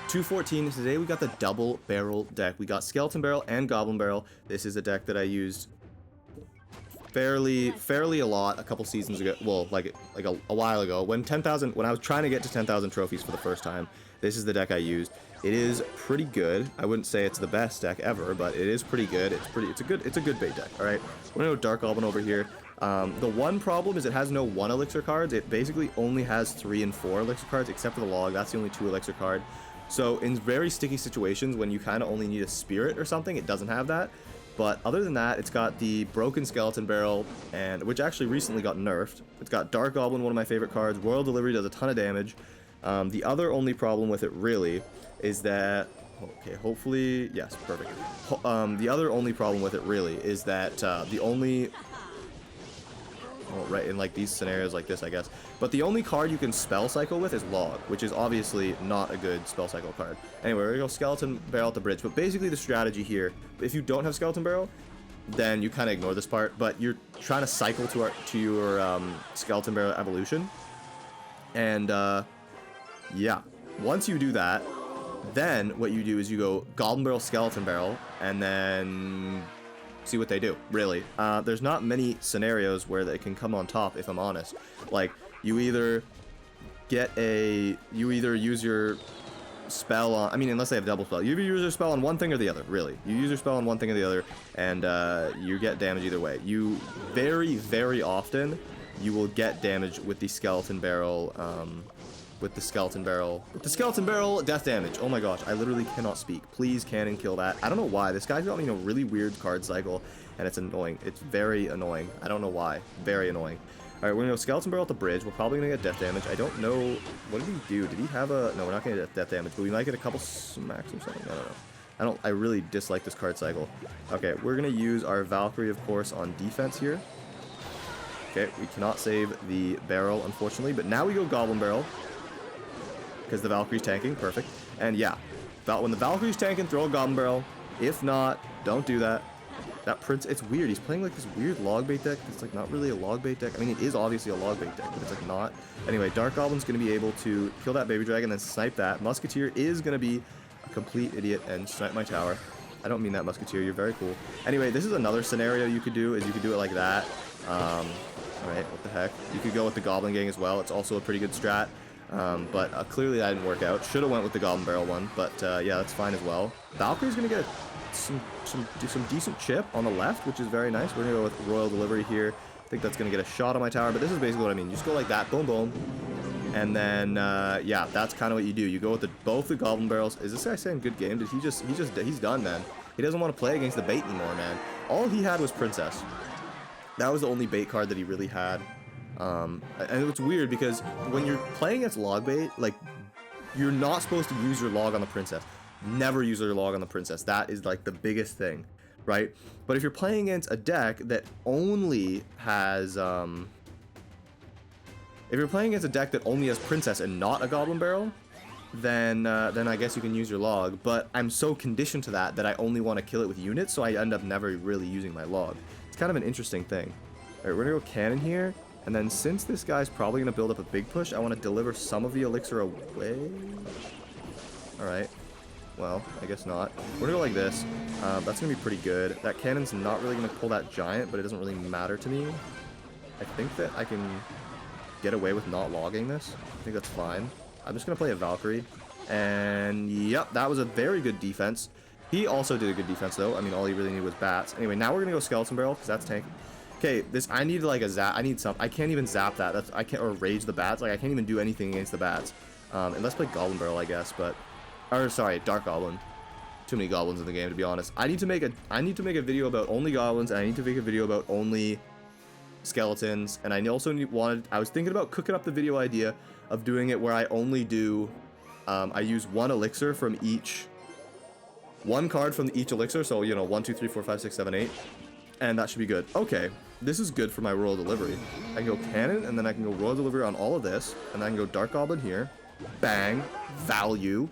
214. Today we got the double barrel deck. We got Skeleton Barrel and Goblin Barrel. This is a deck that I used fairly a lot a couple seasons ago. Well, like a while ago when I was trying to get to 10,000 trophies for the first time. This is the deck I used. It is pretty good. I wouldn't say it's the best deck ever, but it is pretty good. It's a good bait deck. All right, we're gonna go Dark Goblin over here. The one problem is it has no 1 elixir cards. It basically only has 3 and 4 elixir cards, except for the log. That's the only 2 elixir card. So in very sticky situations, when you kind of only need a spirit or something, it doesn't have that. But other than that, it's got the Broken Skeleton Barrel, and which actually recently got nerfed. It's got Dark Goblin, one of my favorite cards. Royal Delivery does a ton of damage. The other only problem with it really is that, okay, hopefully, yes, perfect. The other only problem with it really is that the only, well, right, in like these scenarios like this, I guess, but the only card you can spell cycle with is Log, which is obviously not a good spell cycle card. Anyway, we're gonna go Skeleton Barrel at the bridge, but basically the strategy here, if you don't have Skeleton Barrel, then you kind of ignore this part, but you're trying to cycle to your Skeleton Barrel evolution, and yeah, once you do that, then what you do is you go Goblin Barrel, Skeleton Barrel, and then see what they do, really. There's not many scenarios where they can come on top, if I'm honest. Like, you either use your spell on, I mean, unless they have double spell, you either use your spell on one thing or the other, really. You use your spell on one thing or the other, and you get damage either way. You, very often, you will get damage with the Skeleton Barrel, with the Skeleton Barrel death damage. Oh my gosh, I literally cannot speak. Please cannon kill that. I don't know why. This guy's got me in a really weird card cycle, and it's annoying. It's very annoying. I don't know why. Very annoying. Alright, we're gonna go Skeleton Barrel at the bridge. We're probably gonna get death damage. I don't know. What did he do? Did he have a... No, we're not gonna get death damage, but we might get a couple smacks or something. I don't know. I really dislike this card cycle. Okay, we're gonna use our Valkyrie, of course, on defense here. Okay, we cannot save the barrel, unfortunately, but now we go Goblin Barrel, because the Valkyrie's tanking. Perfect. And yeah, when the Valkyrie's tanking, throw a Goblin Barrel. If not, don't do that. That Prince, it's weird. He's playing like this weird log bait deck. It's like not really a log bait deck. I mean, it is obviously a log bait deck, but it's like not. Anyway, Dark Goblin's going to be able to kill that Baby Dragon, then snipe that. Musketeer is going to be a complete idiot and snipe my tower. I don't mean that, Musketeer. You're very cool. Anyway, this is another scenario you could do, is you could do it like that. Alright, what the heck. You could go with the Goblin Gang as well. It's also a pretty good strat. But clearly that didn't work out. Should have went with the Goblin Barrel one, but yeah, that's fine as well. Valkyrie's gonna get some decent chip on the left, which is very nice. We're gonna go with Royal Delivery here. I think that's gonna get a shot on my tower, but this is basically what I mean. You just go like that, boom, boom, and then yeah, that's kind of what you do. You go with both the Goblin Barrels. Is this guy saying good game? Did he's done, man. He doesn't want to play against the bait anymore, man. All he had was Princess. That was the only bait card that he really had. And it's weird because when you're playing against log bait, like, you're not supposed to use your log on the Princess. Never use your log on the Princess. That is like the biggest thing, right? But if you're playing against a deck that only has, if you're playing against a deck that only has Princess and not a Goblin Barrel, then I guess you can use your log. But I'm so conditioned to that I only want to kill it with units, so I end up never really using my log. It's kind of an interesting thing. All right, we're gonna go Cannon here. And then since this guy's probably going to build up a big push, I want to deliver some of the elixir away. Alright. Well, I guess not. We're going to go like this. That's going to be pretty good. That cannon's not really going to pull that giant, but it doesn't really matter to me. I think that I can get away with not logging this. I think that's fine. I'm just going to play a Valkyrie. And yep, that was a very good defense. He also did a good defense, though. I mean, all he really needed was bats. Anyway, now we're going to go Skeleton Barrel, because that's tanky. Okay, I need like a zap. I need some. I can't even zap that. I can't, or rage the bats. Like, I can't even do anything against the bats. And let's play Goblin Barrel, I guess. But, or sorry, Dark Goblin. Too many goblins in the game, to be honest. I need to make a video about only goblins. And I need to make a video about only skeletons. And I also I was thinking about cooking up the video idea of doing it where I only do. I use one elixir from each. One card from each elixir. So, you know, 1, 2, 3, 4, 5, 6, 7, 8. And that should be good. Okay, this is good for my Royal Delivery. I can go Cannon, and then I can go Royal Delivery on all of this, and then I can go Dark Goblin here. Bang. Value.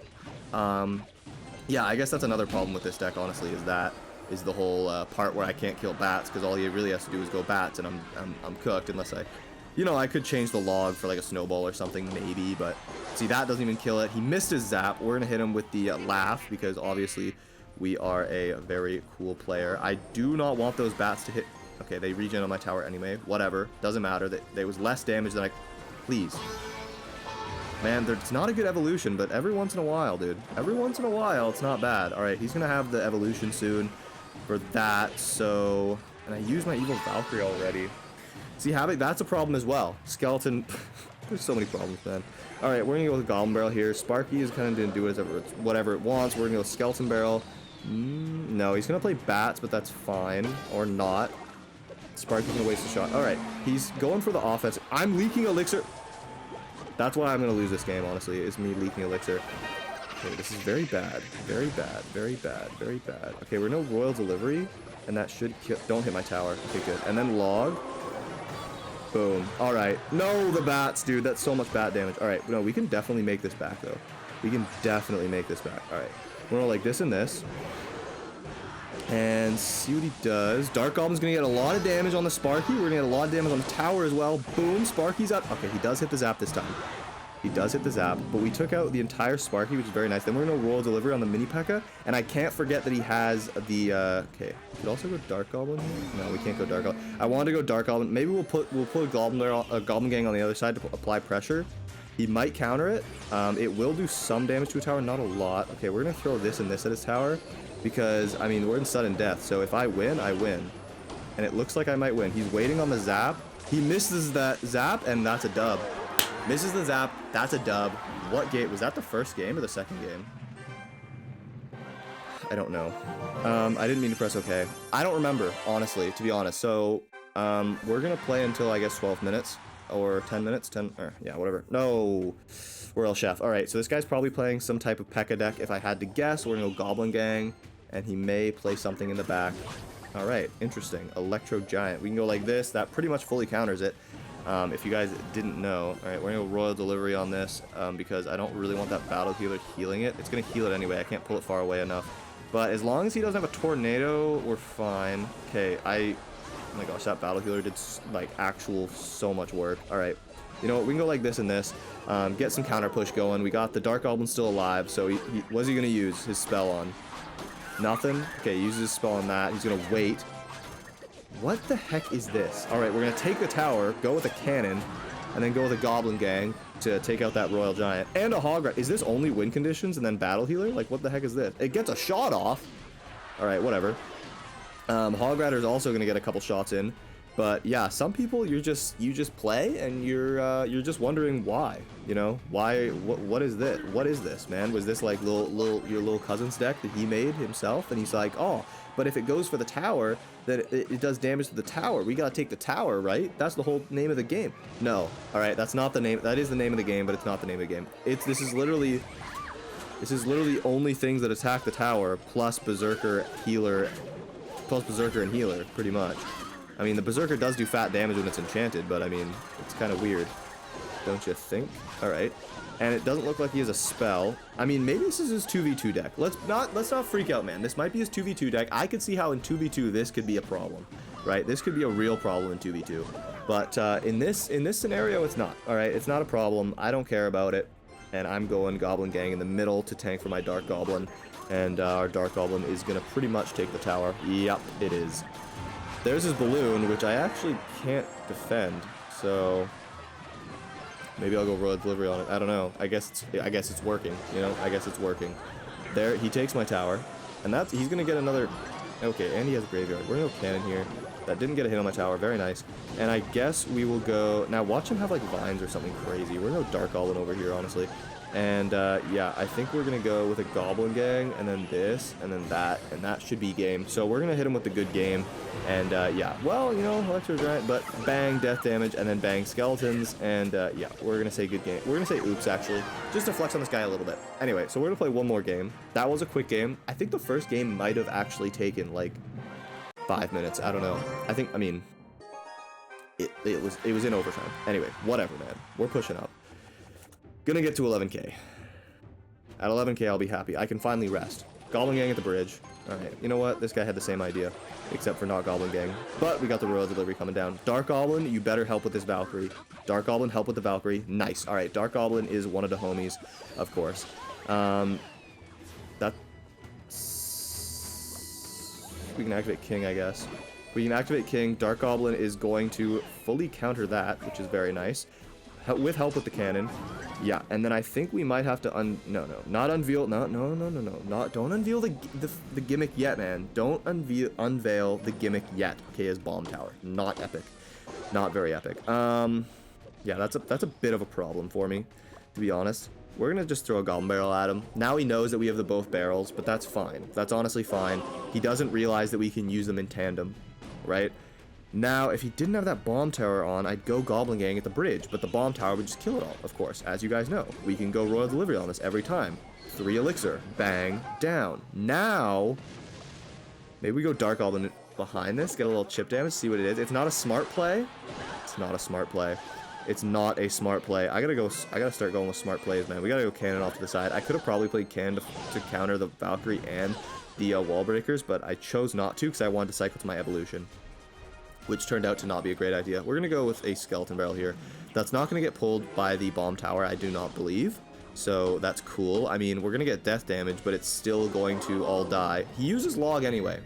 Yeah, I guess that's another problem with this deck, honestly, is the whole part where I can't kill bats, because all he really has to do is go bats, and I'm cooked unless I You know, I could change the log for like a snowball or something, maybe, but see, that doesn't even kill it. He missed his zap. We're gonna hit him with the laugh because obviously we are a very cool player. I do not want those bats to hit. Okay, they regen on my tower anyway. Whatever, doesn't matter. There was less damage than I. Please, man, it's not a good evolution, but every once in a while, dude. Every once in a while, it's not bad. All right, he's gonna have the evolution soon for that. So, and I used my evil Valkyrie already. See, that's a problem as well. Skeleton, there's so many problems, man. All right, we're gonna go with Goblin Barrel here. Sparky is kind of gonna do whatever it wants. We're gonna go Skeleton Barrel. No, he's gonna play bats, but that's fine, or not. Sparky's gonna waste a shot. All right, he's going for the offense. I'm leaking elixir. That's why I'm gonna lose this game, honestly, is me leaking elixir. Okay, this is very bad, very bad, very bad, very bad. Okay, we're no Royal Delivery, and that should kill. Don't hit my tower. Okay, good. And then log. Boom. All right. No, the bats, dude. That's so much bat damage. All right. No, we can definitely make this back, though. We can definitely make this back. All right. We're gonna like this and this. And see what he does. Dark Goblin's gonna get a lot of damage on the Sparky. We're gonna get a lot of damage on the tower as well. Boom. Sparky's up. Okay, he does hit the zap this time. He does hit the zap, but we took out the entire Sparky, which is very nice. Then we're gonna Royal Delivery on the Mini P.E.K.K.A. And I can't forget that he has the, okay. We could also go Dark Goblin here. No, we can't go Dark Goblin. I want to go Dark Goblin. Maybe we'll put a Goblin Gang on the other side to apply pressure. He might counter it. It will do some damage to a tower, not a lot. Okay, we're gonna throw this and this at his tower because, I mean, we're in sudden death. So if I win, I win. And it looks like I might win. He's waiting on the zap. He misses that zap, and that's a dub. Misses the zap. That's a dub. What game? Was that the first game or the second game? I don't know. I didn't mean to press OK. I don't remember, honestly, to be honest. So, we're going to play until, I guess, 12 minutes. Or 10 minutes. 10, or, yeah, whatever. No. We're El Chef. Alright, so this guy's probably playing some type of P.E.K.K.A. deck. If I had to guess, we're going to go Goblin Gang. And he may play something in the back. Alright, interesting. Electro Giant. We can go like this. That pretty much fully counters it. If you guys didn't know. Alright, we're going to go Royal Delivery on this because I don't really want that Battle Healer healing it. It's going to heal it anyway. I can't pull it far away enough. But as long as he doesn't have a Tornado, we're fine. Okay, oh my gosh, that Battle Healer did, like, so much work. Alright, you know what? We can go like this and this. Get some counter push going. We got the Dark Goblin still alive, so what's he going to use his spell on? Nothing? Okay, he uses his spell on that. He's going to wait. What the heck is this? Alright, we're going to take the tower, go with a cannon, and then go with a Goblin Gang to take out that Royal Giant. And a Hog Rider. Is this only win conditions and then Battle Healer? Like, what the heck is this? It gets a shot off. Alright, whatever. Hog Rider is also going to get a couple shots in. But yeah, some people you just play and you're just wondering why, you know, why, what is this? What is this, man? Was this like your little cousin's deck that he made himself? And he's like, oh, but if it goes for the tower, then it does damage to the tower. We gotta take the tower, right? That's the whole name of the game. No, all right, that's not the name. That is the name of the game, but it's not the name of the game. This is literally only things that attack the tower plus Berserker, Healer, plus Berserker and Healer, pretty much. I mean, the Berserker does do fat damage when it's enchanted, but I mean, it's kind of weird, don't you think? All right, and it doesn't look like he has a spell. I mean, maybe this is his 2v2 deck. Let's not freak out, man. This might be his 2v2 deck. I could see how in 2v2 this could be a problem, right? This could be a real problem in 2v2, but in this scenario, it's not. All right, it's not a problem. I don't care about it, and I'm going Goblin Gang in the middle to tank for my Dark Goblin, and our Dark Goblin is gonna pretty much take the tower. Yep, it is. There's his balloon, which I actually can't defend, so maybe I'll go Royal Delivery on it. I don't know. I guess it's working. You know, I guess it's working. There, he takes my tower, and he's gonna get another. Okay, and he has a graveyard. We're gonna go cannon here. That didn't get a hit on my tower. Very nice. And I guess we will go now. Watch him have like vines or something crazy. We're gonna go Dark Goblin over here, honestly. And yeah, I think we're gonna go with a Goblin Gang, and then this, and then that, and that should be game. So we're gonna hit him with the good game, and yeah, well, you know, Electro Giant, but bang, death damage, and then bang, skeletons, and yeah, we're gonna say good game. We're gonna say oops, actually, just to flex on this guy a little bit. Anyway, so we're gonna play one more game. That was a quick game. I think the first game might have actually taken like 5 minutes. I don't know. I mean, it was in overtime. Anyway, whatever, man. We're pushing up. Gonna get to 11k. At 11k, I'll be happy. I can finally rest. Goblin Gang at the bridge. Alright, you know what? This guy had the same idea, except for not Goblin Gang. But we got the Royal Delivery coming down. Dark Goblin, you better help with this Valkyrie. Dark Goblin, help with the Valkyrie. Nice. Alright, Dark Goblin is one of the homies, of course. We can activate King, I guess. We can activate King. Dark Goblin is going to fully counter that, which is very nice. With help with the cannon. Yeah, and then I think we might have to not unveil, don't unveil the gimmick yet, man. Don't unveil the gimmick yet. Okay, as Bomb Tower. Not epic. Not very epic. Yeah, that's a bit of a problem for me, to be honest. We're gonna just throw a Goblin Barrel at him. Now he knows that we have the both barrels, but that's fine. That's honestly fine. He doesn't realize that we can use them in tandem, right? Now, if he didn't have that Bomb Tower on, I'd go Goblin Gang at the bridge, but the Bomb Tower would just kill it all, of course. As you guys know, we can go Royal Delivery on this every time. 3 Elixir. Bang. Down. Now, maybe we go Dark Goblin behind this, get a little chip damage, see what it is. It's not a smart play. It's not a smart play. It's not a smart play. I gotta start going with smart plays, man. We gotta go cannon off to the side. I could have probably played cannon to counter the Valkyrie and the wall breakers, but I chose not to because I wanted to cycle to my evolution, which turned out to not be a great idea. We're gonna go with a Skeleton Barrel here. That's not gonna get pulled by the Bomb Tower, I do not believe. So that's cool. I mean, we're gonna get death damage, but it's still going to all die. He uses log anyway.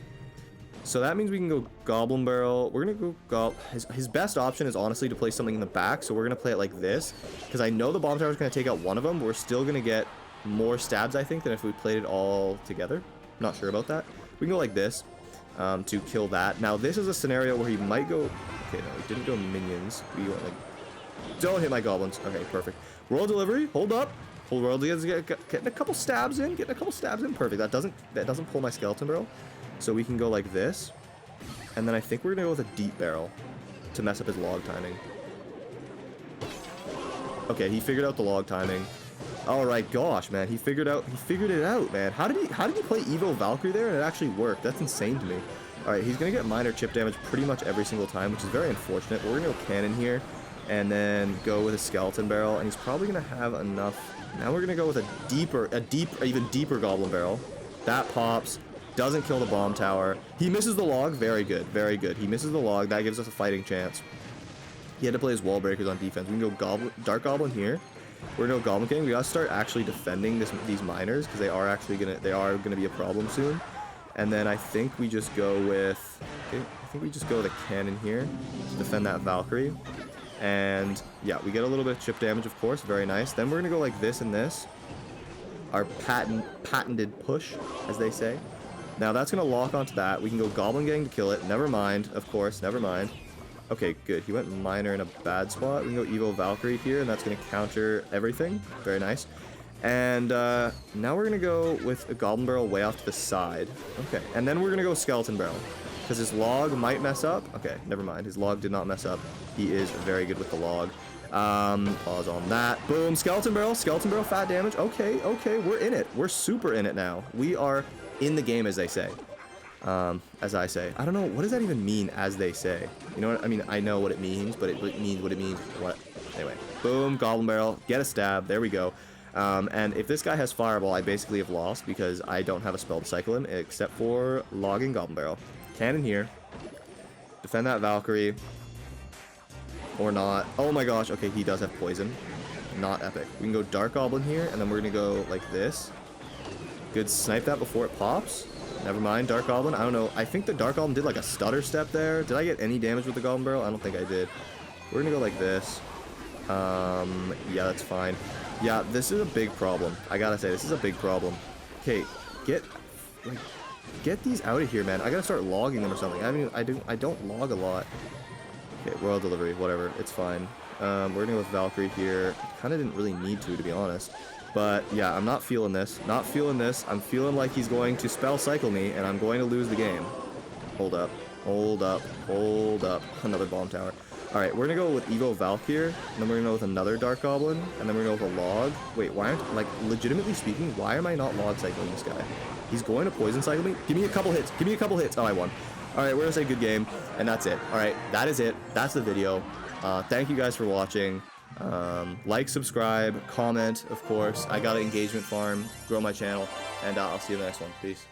So that means we can go Goblin Barrel. We're gonna go his best option is honestly to play something in the back, so we're gonna play it like this. Because I know the Bomb Tower is gonna take out one of them, but we're still gonna get more stabs, I think, than if we played it all together. Not sure about that. We can go like this to kill that. Now this is a scenario where he might go. Okay, no, he didn't go minions. We went like. Don't hit my goblins. Okay, perfect. Royal Delivery. Hold up. Hold Royal Delivery. Getting a couple stabs in. Getting a couple stabs in. Perfect. That doesn't pull my Skeleton Barrel. So we can go like this, and then I think we're gonna go with a Deep Barrel to mess up his log timing. Okay, he figured out the log timing. All right, gosh, man, he figured it out, man. How did he play Evo Valkyrie there and it actually worked? That's insane to me. All right, he's gonna get minor chip damage pretty much every single time, which is very unfortunate. But we're gonna go cannon here, and then go with a Skeleton Barrel, and he's probably gonna have enough. Now we're gonna go with a even deeper Goblin Barrel. That pops. Doesn't kill the Bomb Tower. He misses the log. Very good. Very good. He misses the log. That gives us a fighting chance. He had to play his wall breakers on defense. We can go Dark Goblin here. We're gonna go Goblin King. We gotta start actually defending these miners because they are gonna be a problem soon. And then I think we just go with a cannon here to defend that Valkyrie. And yeah, we get a little bit of chip damage, of course. Very nice. Then we're gonna go like this and this. Our patented push, as they say. Now that's going to lock onto that. We can go Goblin Gang to kill it. Never mind, of course, never mind. Okay, good. He went minor in a bad spot. We can go Evo Valkyrie here, and that's going to counter everything. Very nice. And now we're going to go with a Goblin Barrel way off to the side. Okay, and then we're going to go Skeleton Barrel, because his log might mess up. Okay, never mind. His log did not mess up. He is very good with the log. Pause on that. Boom, Skeleton Barrel, fat damage. Okay, we're in it. We're super in it now. We are in the game, as they say. As I say. I don't know, what does that even mean, as they say? You know what I mean? I know what it means, but it means what it means. What? Anyway, boom, Goblin Barrel, get a stab, there we go. And if this guy has Fireball, I basically have lost because I don't have a spell to cycle him except for logging Goblin Barrel. Cannon here. Defend that Valkyrie. Or not. Oh my gosh, okay, he does have poison. Not epic. We can go Dark Goblin here, and then we're gonna go like this. Good, snipe that before it pops. Never mind, Dark Goblin. I don't know. I think the Dark Goblin did like a stutter step there. Did I get any damage with the Goblin Barrel? I don't think I did. We're gonna go like this. Yeah, that's fine. Yeah, this is a big problem. I gotta say, this is a big problem. Okay, get these out of here, man. I gotta start logging them or something. I mean, I don't log a lot. Okay, Royal Delivery, whatever. It's fine. We're gonna go with Valkyrie here. Kinda didn't really need to be honest. But yeah, I'm not feeling this. Not feeling this. I'm feeling like he's going to spell cycle me, and I'm going to lose the game. Hold up. Hold up. Hold up. Another Bomb Tower. Alright, we're gonna go with Evo Valk here, and then we're gonna go with another Dark Goblin, and then we're gonna go with a log. Wait, why aren't, like, legitimately speaking, why am I not log cycling this guy? He's going to poison cycle me? Give me a couple hits. Give me a couple hits. Oh, I won. Alright, we're gonna say good game, and that's it. Alright, that is it. That's the video. Thank you guys for watching. Like, subscribe, comment, of course. I got an engagement farm, grow my channel, and I'll see you in the next one. Peace.